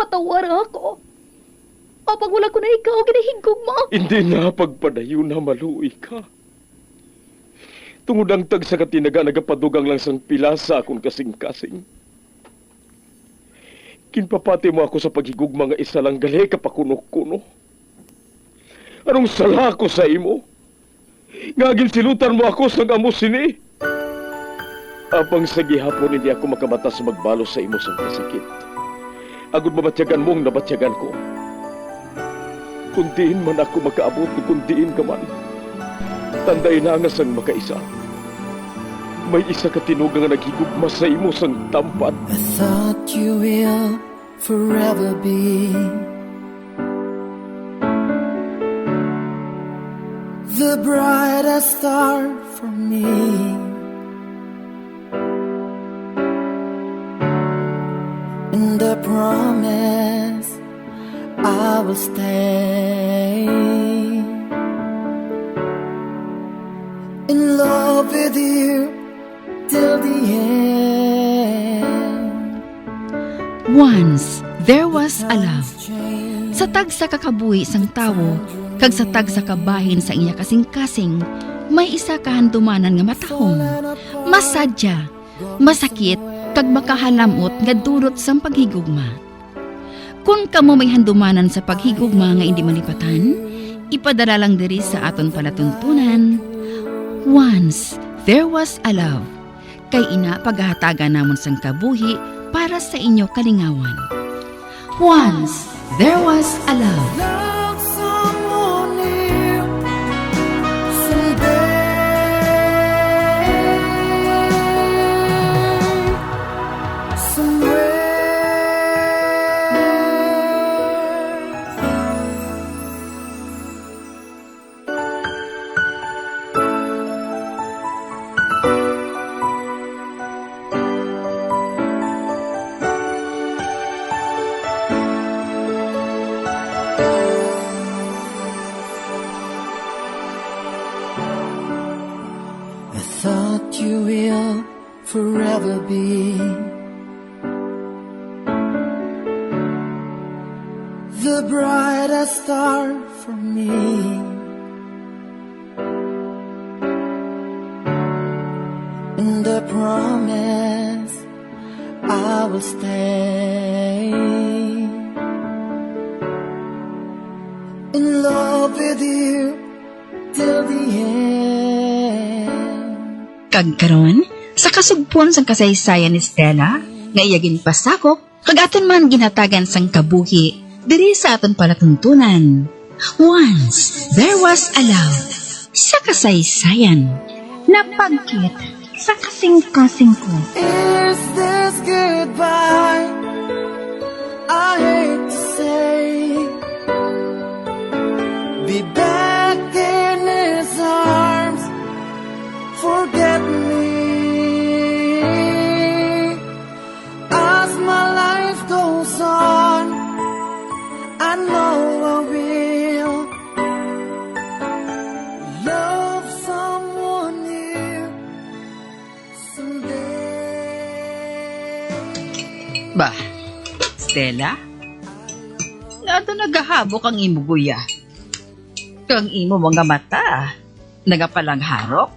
patawar ako. Apag wala ko na ikaw, ginahigog mo. Hindi na pagpadayo na maluoy ka. Tungod ang tag sa katinaga nagapadugang lang sang pilasa akong kasing-kasing. Kinpapati mo ako sa paghigugma nga isa lang gali kapakuno-kuno. Anong sala ko sa imo? Ngagin silutan mo ako sa amo sini. Apang sa gihapon hindi ako makabatas magbalo sa imo sa kasakit. Agud mabatyagan mong nabatyagan ko. Kundiin man ako makaabot, kundiin ka man. Tanday na nga sang makaisa. May isa ka tinugang nga naghigugma sa imo sang tampan. I thought you will forever be the brightest star for me. And I promise I will stay in love with you till the end. Once, there was a love. Sa tag sa kakabuhi sang tawo, kag sa tag sa kabahin sa iya kasing-kasing, may isa kahandumanan nga matahong, masadya, masakit, kag makahalamot nga durot sang paghigugma. Kung kamo may handumanan sa paghigugma nga hindi malipatan, ipadala lang diri sa aton palatuntunan. Once, there was a love. Kay ina paghahatagan namon sang kabuhi para sa inyo kalingawan. Once, there was a love. Love someone new someday, I thought you will forever be the brightest star for me. And I promise I will stay in love with you till the end. Kagkaron, sa kasugpon sang kasaysayan ni Stella, nga iya ginpasakop, kag aton man ginatagan sang kabuhi, diri sa aton palatuntunan. Once, there was a love. Sa kasaysayan, napagkit sa kasing-kasing ko. Is this goodbye? I hate to say, be back in his arms, forget me. As my life goes on, I know I will love someone new someday. Bah, Stella? Nato nagahabok ang imo guya. Kang imo mga mata, nagapalang harok.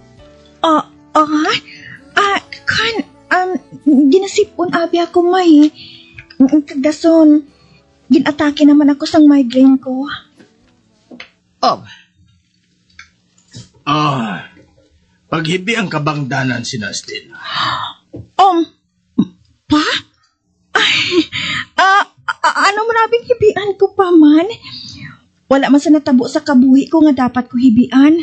Ginasipon abi ako may. Kagdason, ginatake naman ako sang migraine ko. Oh, Paghibi ang kabangdanan si Stella. Pa? Ano mo nabing hibian ko pa man? Wala man sa natabo sa kabuhi ko nga dapat ko hibian.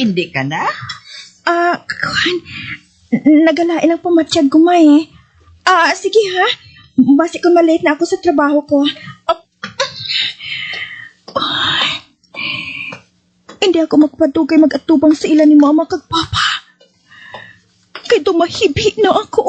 hindi ka na? Nagalain ang pamatsyag ko may. Sige ha. Basi kung malate na ako sa trabaho ko. Hindi ako magpadugay mag-atubang sa ilan ni mama kag papa. Kay tumahibi na ako.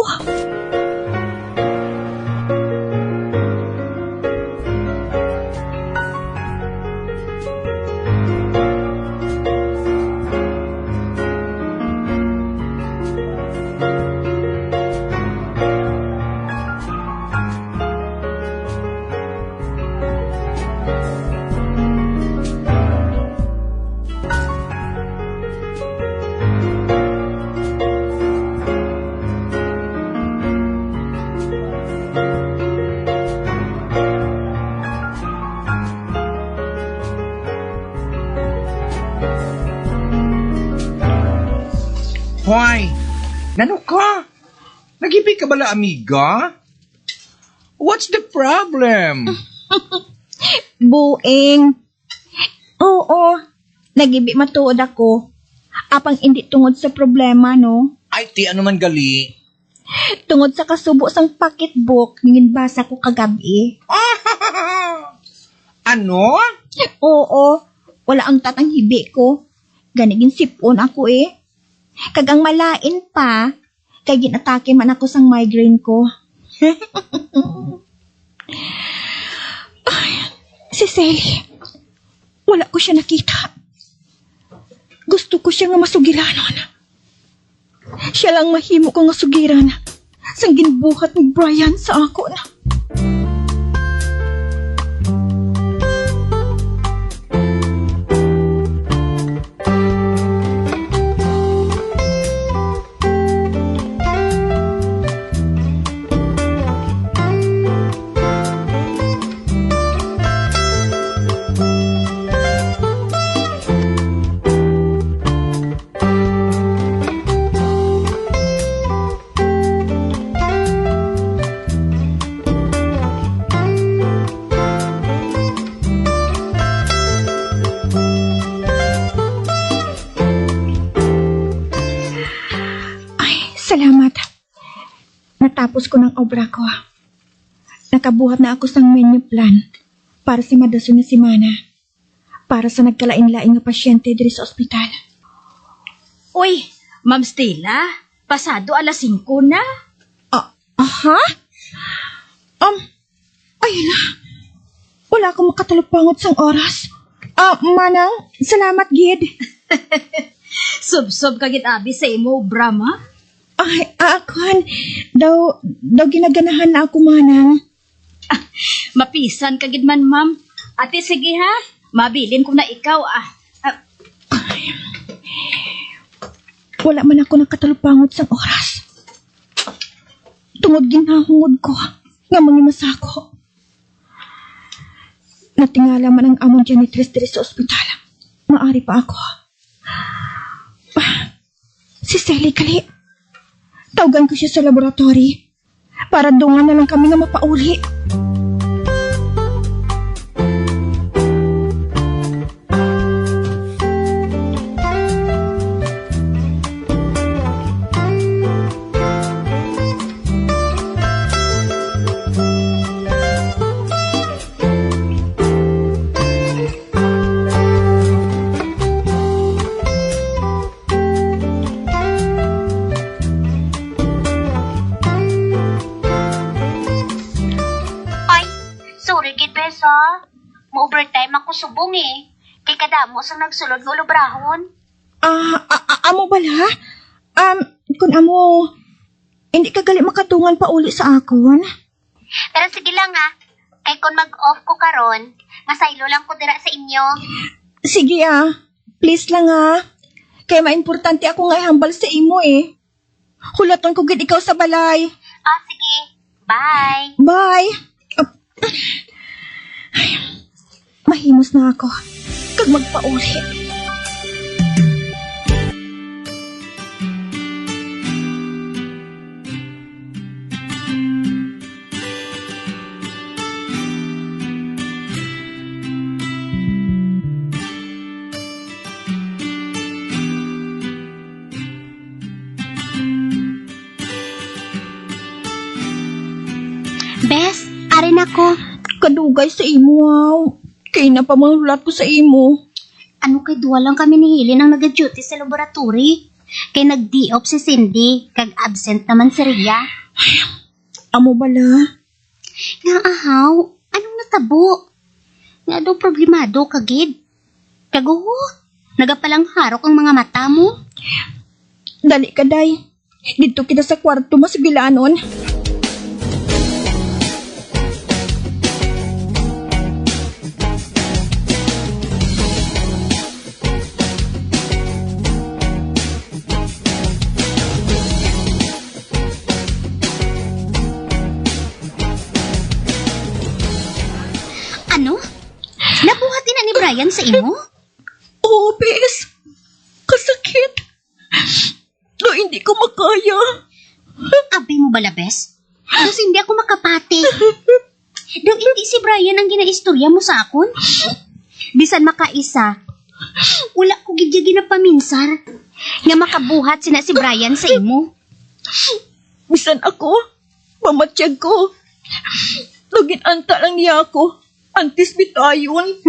Hoy, nano ka? Nag-ibig ka bala, amiga? What's the problem? Buing. Oo, nagibi matuod ako. Apang hindi tungod sa problema, no? Ay, ti ano man gali? Tungod sa kasubo sang pocketbook, ningin basa ko kagabi. Ano? Oo, wala ang tatang hibi ko. Ganigin sipon ako eh. Kagang malain pa, kay ginatake man ako sang migraine ko. Ay, si Sally, wala ko siya nakita. Gusto ko siya nga masugiranon. Siya lang mahimo ko nga sugiran sang ginbuhat ni Brian sa ako na. Salamat. Natapos ko ng obra ko. Nakabuhat na ako sang menu plan para sa madason na simana. Para sa nagkalain-laing nga pasyente diri sa ospital. Uy, Ma'am Stella, pasado alas 5 na. Aha? Ayun na. Wala akong makatulupangot sang oras. Manang, salamat, Gid. Sub-sub kagit abi sa imo, Brahma. Ay, akon. Daw ginaganahan na ako, Manang. Mapisan kagid man, ma'am. Ate, sige ha. Mabilin ko na ikaw, Wala man ako nakatalupangot sang oras. Tungod ginahungod ko nga mangimas ako. Natingala man ang among janitress diri sa ospital. Maari pa ako. Si Sally kali. Tawagan ko siya sa laboratory para dungan na lang kami nga mapauli. Ma-overtime ako subong eh. Kay kadamo sang nagsulod ng ulubrahon. Amo bala? Kung amo, hindi ka gali makatungan pa uli sa akon? Pero sige lang ha. Kay kung mag-off ko karon, masaylo lang ko dira sa inyo. Sige please lang Kaya maimportante ako nga ihambal sa imo eh. Hulaton ko gid ikaw sa balay. Sige. Bye. Bye. Mahimos na ako. Kag magpauli. Bes, arin ako. Kadugay sa imo, Kaya na pa manulat ko sa imo. Ano kay duwa lang kami ni Helen ang nag-duty sa laboratory. Kay nag-D-op si Cindy, kag absent naman si Rhea. Amo bala? Nga ahaw, anong natabo? Nga daw problemado kagid. Kaguho, nagapalang harok ang mga mata mo. Dali ka, day. Dito kita sa kwarto masigilanon. Ano? Nabuhatin na ni Brian sa imo? Oh, bes. Kasakit. Do hindi ko makaya. Abi mo balabes? Kasi hindi ako makapati. Do hindi si Brian ang ginaistorya mo sa akon? Bisan makaisa, wala ko gigyagi na paminsar nga makabuhat sina si Brian sa imo. Bisan ako, mamatsyag ko. Lugin anta lang niya ako. Antis bitayon.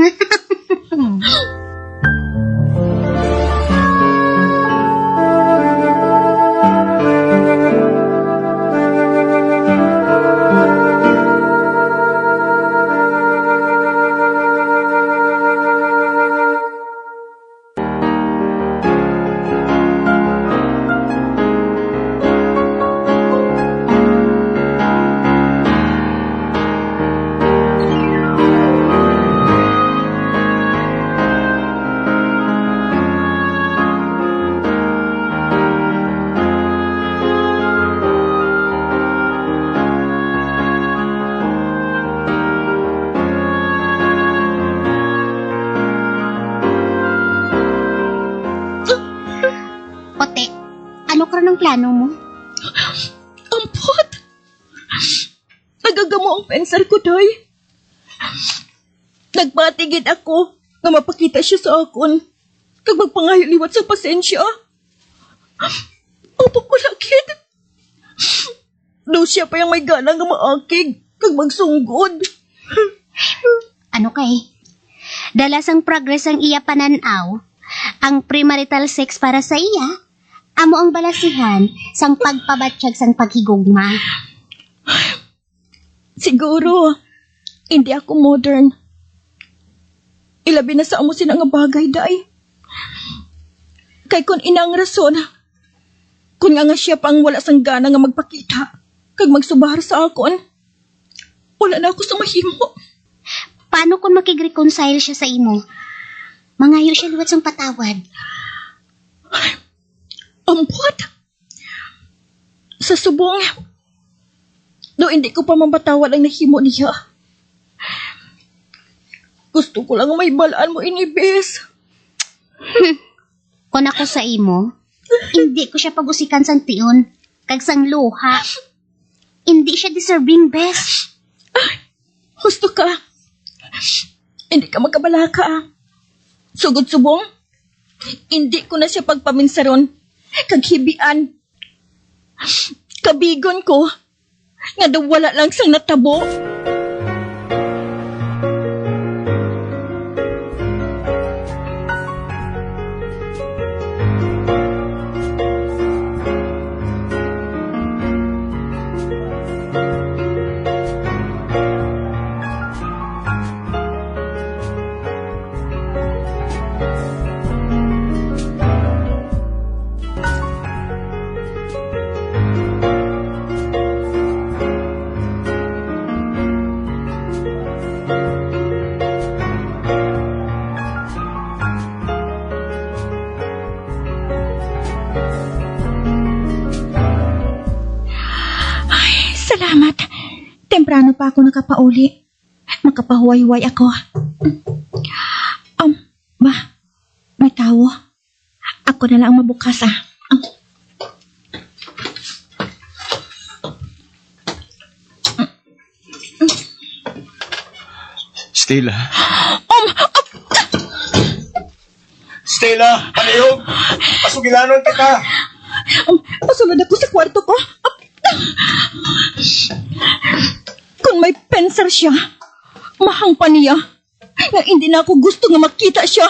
Ote, ano ka ng plano mo? Ampot! Nagagamo ang pensar ko, Day. Nagpatigid ako nga mapakita siya sa akon kag magpangayo liwat sa pasensya. Opo ko lakit. Do siya pa yung may gana nga maakig kag magsunggod. Ano kay? Dalasang progress ang iya pananaw, ang premarital sex para sa iya, amo ang balasihan sang pagpabatsyag sang paghigugma. Siguro, hindi ako modern. Ilabi na sa amo sina nga bagay, Day. Kay kun inang rason, kun nga siya pang wala sang gana nga magpakita, kag magsubar sa akon, wala na ako sa mahimo. Paano kung makig-reconcile siya sa imo? Mangayo siya liwat sang patawad. Ampot! Sa subong, do hindi ko pa mapatawad ang nahimo niya. Gusto ko lang may balaan mo inibis. Kung ako sa imo, hindi ko siya pagusikan sang tiyon, kag sang luha. Hindi siya deserving best. Gusto ka. Hindi ka magkabalaka. Sugod subong, hindi ko na siya pagpaminsaron. Kaghibian. Kabigon ko, nga daw wala lang sang natabo. Salamat. Temprano pa ako nakapauli. Makapahuway-huway ako. May tao. Ako na lang mabukas, ah. Stella? Stella, palihog! Pasugilanon kita! Pasunod ako sa kwarto ko. Kung may pensar siya, mahang pa niya, nga hindi na ako gusto nga makita siya,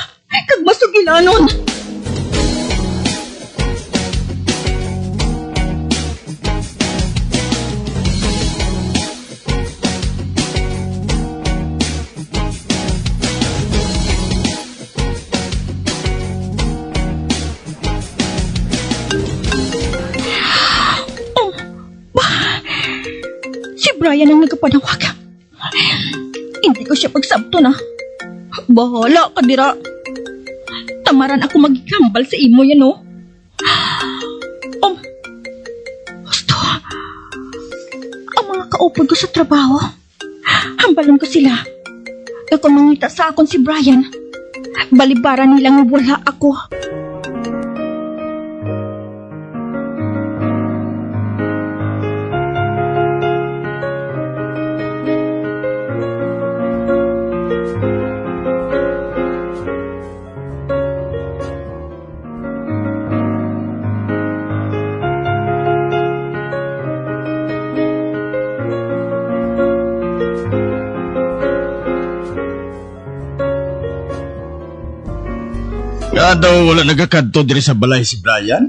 kag masugilanon. Brian ang nagkapanawag. Hindi ko siya pagsabto na. Bahala ka dira. Tamaran ako magikambal sa imo yan, no? Gusto. Ang mga kaupod ko sa trabaho, hambalan ko sila. Kung mangita sa akon si Brian, balibaran nilang wala ako. Nga daw wala nagakadto diri sa balay si Brian?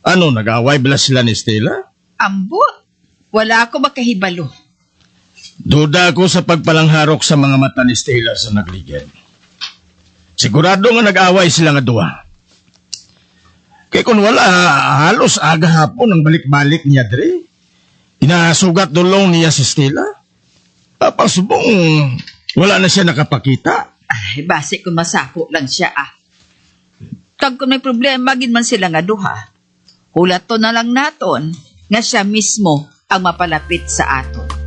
Ano, nag-away bala sila ni Stella? Ambo, wala ako makahibalo. Duda ako sa pagpalangharok sa mga mata ni Stella sa nagligid. Sigurado nga nag-away sila nga duwa. Kaya kung wala, halos aga hapon ang balik-balik niya diri. Inasugat dulong niya si Stella. Pasubong, wala na siya nakapakita. Ay, base kung masako lang siya Kag kung may problema, gid man sila nga duha. Hulato na lang naton nga siya mismo ang mapalapit sa aton.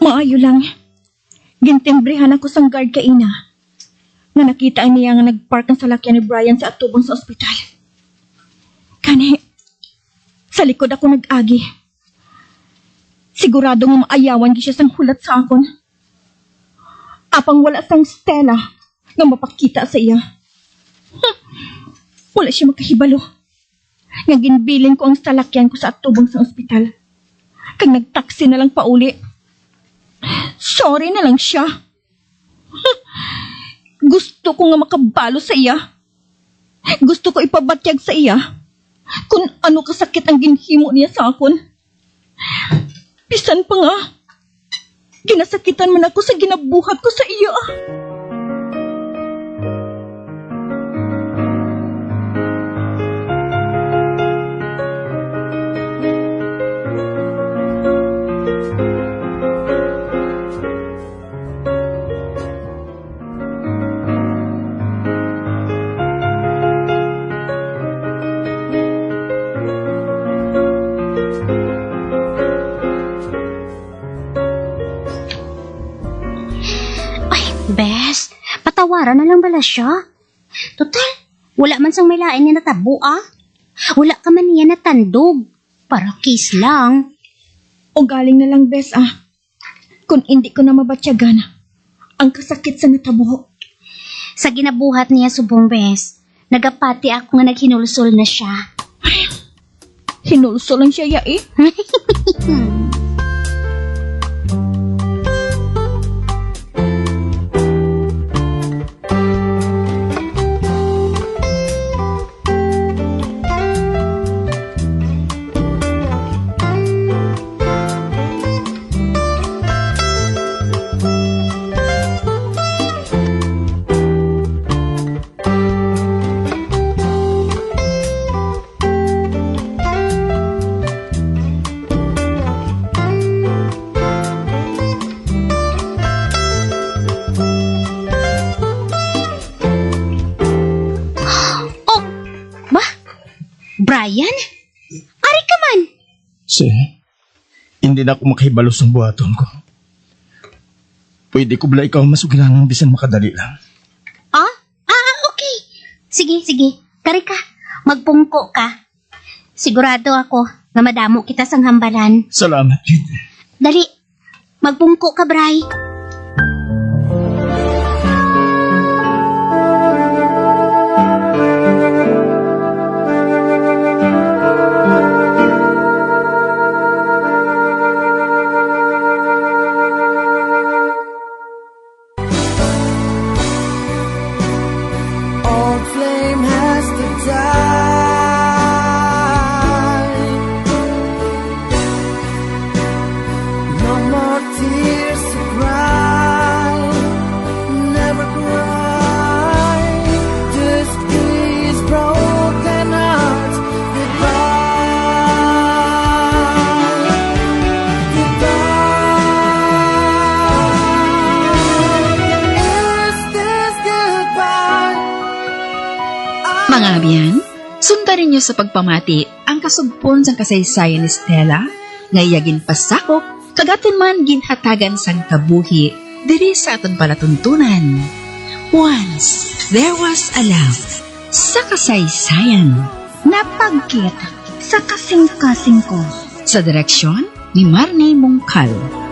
Maayo lang. Gintembrehan ako sang guard kaina. Nga nakita niya nga nagpark ang salakyan ni Brian sa atubong sa ospital. Kani, sa likod ako nag-agi. Sigurado nga maayawan gi siya sang hulat sa akon. Apang wala sang Stella nga mapakita sa iya. Wala siya makahibalo. Nga ginbilin ko ang salakyan ko sa atubong sa ospital. Kag nagtaksi na lang pauli. Sorry na lang siya. Gusto ko nga makabalo sa iya. Gusto ko ipabatyag sa iya kung ano kasakit ang ginhimo niya sa akon. Pisan pa nga, ginasakitan man ako sa ginabuhat ko sa iya. Bes, patawaran na lang bala siya. Total, wala man sang may lain niya natabo Wala ka man niya natandog. Para kiss lang. O galing na lang, Bes, kung hindi ko na mabatyagan ang kasakit sa natabuho. Sa ginabuhat niya subong, Bes, nagapati ako nga naghinulsol na siya. Hinulso lang siya, ya Brian? Ari ka man? Hindi na ako makahibalo sa buhaton ko. Pwede ko bala ikaw masugilangan bisan makadali lang. Okay. Sige. Kari ka, magpungko ka. Sigurado ako nga madamo kita sang hambalan. Salamat, Jid. Dali, magpungko ka, Bray. Mga abyan, sundarin niyo sa pagpamati ang kasugpon sang kasaysayan ni Stella, ngayagin pasakop, kagaton man ginhatagan sang kabuhi, diri sa aton palatuntunan. Once, there was a love. sa kasaysayan. Napagkit sa kasing-kasing ko. Sa direksyon ni Marnie Mongcal.